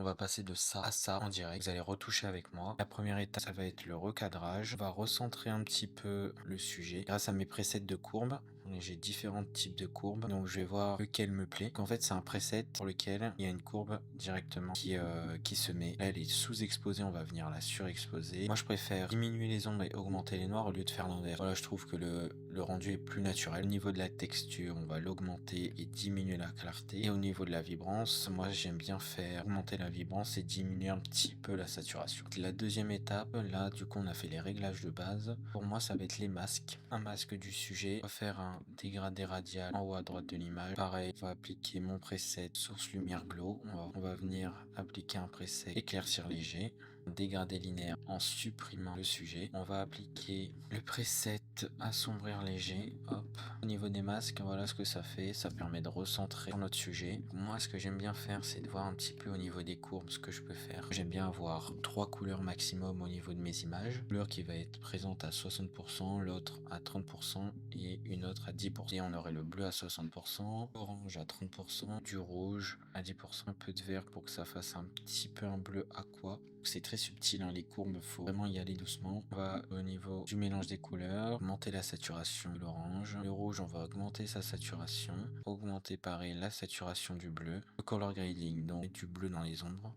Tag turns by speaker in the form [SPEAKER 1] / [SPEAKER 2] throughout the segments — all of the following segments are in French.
[SPEAKER 1] On va passer de ça à ça en direct. Vous allez retoucher avec moi. La première étape, ça va être le recadrage. On va recentrer un petit peu le sujet grâce à mes presets de courbes. J'ai différents types de courbes, donc je vais voir lequel me plaît. En fait, c'est un preset pour lequel il y a une courbe directement qui se met. Là, elle est sous-exposée, on va venir la surexposer. Moi, je préfère diminuer les ombres et augmenter les noirs au lieu de faire l'inverse. Voilà, je trouve que le rendu est plus naturel. Au niveau de la texture, on va l'augmenter et diminuer la clarté. Et au niveau de la vibrance, moi, j'aime bien faire augmenter la vibrance et diminuer un petit peu la saturation. La deuxième étape, là, du coup, on a fait les réglages de base. Pour moi, ça va être les masques. Un masque du sujet. On va faire un dégradé radial en haut à droite de l'image. Pareil, on va appliquer mon preset source lumière glow. On va venir appliquer un preset éclaircir léger. Dégradé linéaire en supprimant le sujet. On va appliquer le preset assombrir léger. Hop. Au niveau des masques, voilà ce que ça fait. Ça permet de recentrer sur notre sujet. Moi, ce que j'aime bien faire, c'est de voir un petit peu au niveau des courbes ce que je peux faire. J'aime bien avoir 3 couleurs maximum au niveau de mes images. Une couleur qui va être présente à 60%, l'autre à 30% et une autre à 10%. Et on aurait le bleu à 60%, l'orange à 30%, du rouge à 10%, un peu de vert pour que ça fasse un petit peu un bleu aqua. C'est très subtil, hein, les courbes, faut vraiment y aller doucement. On va au niveau du mélange des couleurs, augmenter la saturation de l'orange. Le rouge, on va augmenter sa saturation. Augmenter pareil la saturation du bleu. Le color grading, donc du bleu dans les ombres.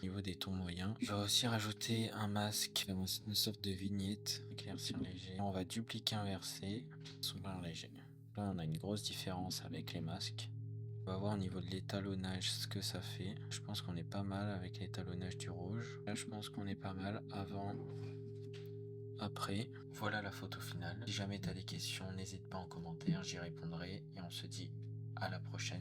[SPEAKER 1] Au niveau des tons moyens, je vais aussi rajouter un masque, une sorte de vignette, éclaircir léger. On va dupliquer inverser, sombrer léger. Là, on a une grosse différence avec les masques. On va voir au niveau de l'étalonnage ce que ça fait. Je pense qu'on est pas mal avec l'étalonnage du rouge. Là, je pense qu'on est pas mal avant, après. Voilà la photo finale. Si jamais tu as des questions, n'hésite pas en commentaire, j'y répondrai et on se dit à la prochaine.